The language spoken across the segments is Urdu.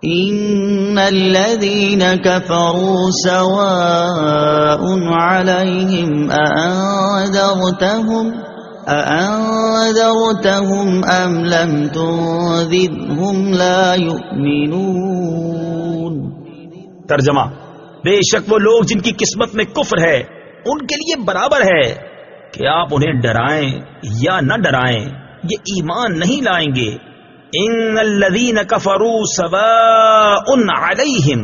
ان الذين كفروا سواء عليهم أأنذرتهم ام لم تنذرهم لا يؤمنون۔ ترجمہ: بے شک وہ لوگ جن کی قسمت میں کفر ہے ان کے لیے برابر ہے کہ آپ انہیں ڈرائیں یا نہ ڈرائیں، یہ ایمان نہیں لائیں گے۔ ان الذین کفروا سواء علیہم،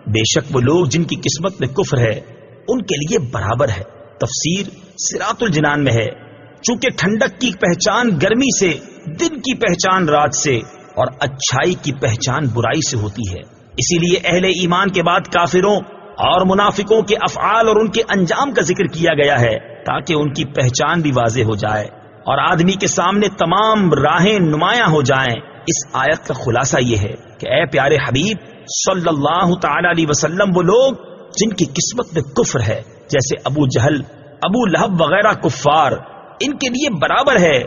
بے شک وہ لوگ جن کی قسمت میں کفر ہے ان کے لیے برابر ہے۔ تفسیر صراط الجنان میں ہے، چونکہ ٹھنڈک کی پہچان گرمی سے، دن کی پہچان رات سے، اور اچھائی کی پہچان برائی سے ہوتی ہے، اسی لیے اہل ایمان کے بعد کافروں اور منافقوں کے افعال اور ان کے انجام کا ذکر کیا گیا ہے تاکہ ان کی پہچان بھی واضح ہو جائے اور آدمی کے سامنے تمام راہیں نمایاں ہو جائیں۔ اس آیت کا خلاصہ یہ ہے کہ اے پیارے حبیب صلی اللہ تعالی علیہ وسلم، وہ لوگ جن کی قسمت میں کفر ہے جیسے ابو جہل، ابو لہب وغیرہ کفار، ان کے لیے برابر ہے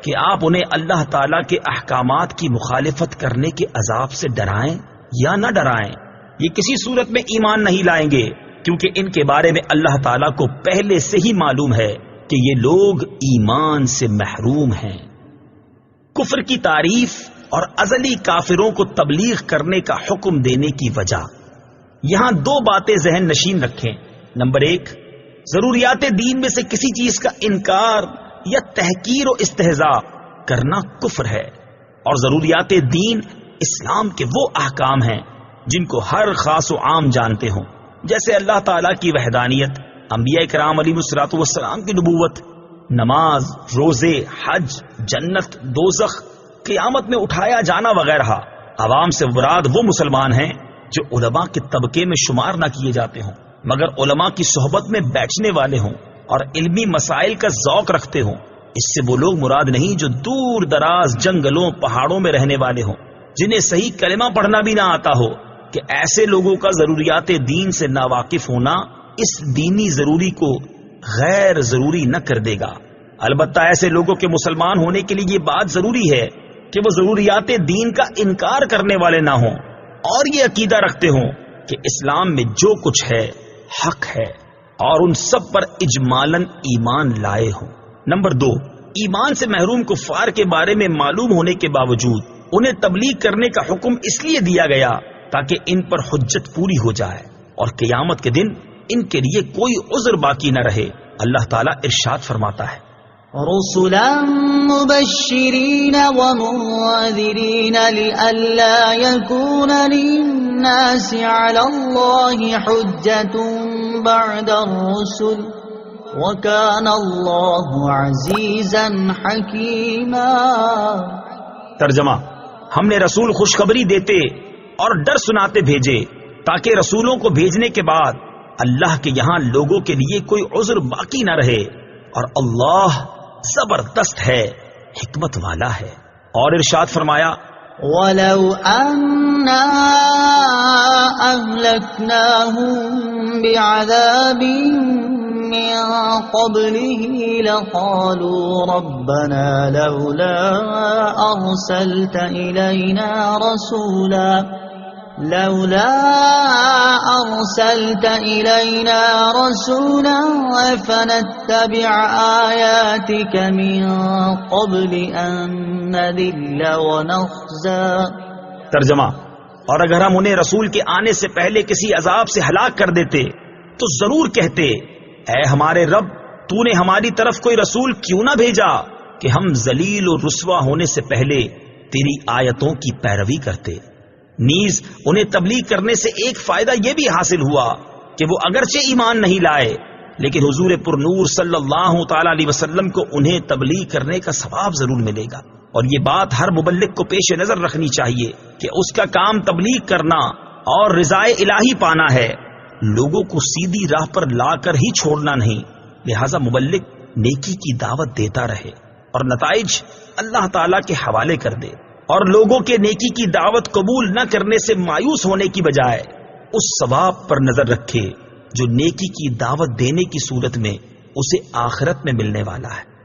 کہ آپ انہیں اللہ تعالی کے احکامات کی مخالفت کرنے کے عذاب سے ڈرائیں یا نہ ڈرائیں، یہ کسی صورت میں ایمان نہیں لائیں گے، کیونکہ ان کے بارے میں اللہ تعالیٰ کو پہلے سے ہی معلوم ہے کہ یہ لوگ ایمان سے محروم ہیں۔ کفر کی تعریف اور ازلی کافروں کو تبلیغ کرنے کا حکم دینے کی وجہ، یہاں دو باتیں ذہن نشین رکھیں۔ نمبر 1، ضروریات دین میں سے کسی چیز کا انکار یا تحقیر و استہزاء کرنا کفر ہے، اور ضروریات دین اسلام کے وہ احکام ہیں جن کو ہر خاص و عام جانتے ہوں، جیسے اللہ تعالیٰ کی وحدانیت، انبیاء کرام علیہ الصلوۃ والسلام کی نبوت، نماز، روزے، حج، جنت، دوزخ، قیامت میں اٹھایا جانا وغیرہ۔ عوام سے مراد وہ مسلمان ہیں جو علماء کے طبقے میں شمار نہ کیے جاتے ہوں، مگر علماء کی صحبت میں بیٹھنے والے ہوں اور علمی مسائل کا ذوق رکھتے ہوں۔ اس سے وہ لوگ مراد نہیں جو دور دراز جنگلوں پہاڑوں میں رہنے والے ہوں، جنہیں صحیح کلمہ پڑھنا بھی نہ آتا ہو، کہ ایسے لوگوں کا ضروریات دین سے ناواقف ہونا اس دینی ضروری کو غیر ضروری نہ کر دے گا۔ البتہ ایسے لوگوں کے مسلمان ہونے کے لیے یہ بات ضروری ہے کہ وہ ضروریات دین کا انکار کرنے والے نہ ہوں اور یہ عقیدہ رکھتے ہوں کہ اسلام میں جو کچھ ہے حق ہے، اور ان سب پر اجمالاً ایمان لائے ہوں۔ نمبر 2، ایمان سے محروم کفار کے بارے میں معلوم ہونے کے باوجود انہیں تبلیغ کرنے کا حکم اس لیے دیا گیا تاکہ ان پر حجت پوری ہو جائے اور قیامت کے دن ان کے لیے کوئی عذر باقی نہ رہے۔ اللہ تعالیٰ ارشاد فرماتا ہے، رسلا مبشرین ومنذرین لئلا یکون للناس علی اللہ حجة بعد الرسل وکان اللہ عزیزا حکیما۔ ترجمہ: ہم نے رسول خوشخبری دیتے اور ڈر سناتے بھیجے تاکہ رسولوں کو بھیجنے کے بعد اللہ کے یہاں لوگوں کے لیے کوئی عذر باقی نہ رہے، اور اللہ زبردست ہے، حکمت والا ہے۔ اور ارشاد فرمایا، وَلَوْ أَنَّا أَهْلَكْنَاهُمْ بِعَذَابٍ مِّن قَبْلِهِ لَقَالُوا رَبَّنَا لَوْلَا أَرْسَلْتَ إِلَيْنَا رَسُولًا فَنَتَّبِعَ آيَاتِكَ مِن قَبْلِ أَن نَّذِلَّ وَنَخْزَىٰ۔ ترجمہ: اور اگر ہم انہیں رسول کے آنے سے پہلے کسی عذاب سے ہلاک کر دیتے تو ضرور کہتے، اے ہمارے رب، تو نے ہماری طرف کوئی رسول کیوں نہ بھیجا کہ ہم ذلیل و رسوا ہونے سے پہلے تیری آیتوں کی پیروی کرتے۔ نیز انہیں تبلیغ کرنے سے ایک فائدہ یہ بھی حاصل ہوا کہ وہ اگرچہ ایمان نہیں لائے لیکن حضور پر نور صلی اللہ تعالی علیہ وسلم کو انہیں تبلیغ کرنے کا ثواب ضرور ملے گا۔ اور یہ بات ہر مبلغ کو پیش نظر رکھنی چاہیے کہ اس کا کام تبلیغ کرنا اور رضائے الہی پانا ہے، لوگوں کو سیدھی راہ پر لا کر ہی چھوڑنا نہیں۔ لہذا مبلغ نیکی کی دعوت دیتا رہے اور نتائج اللہ تعالیٰ کے حوالے کر دے، اور لوگوں کے نیکی کی دعوت قبول نہ کرنے سے مایوس ہونے کی بجائے اس ثواب پر نظر رکھے جو نیکی کی دعوت دینے کی صورت میں اسے آخرت میں ملنے والا ہے۔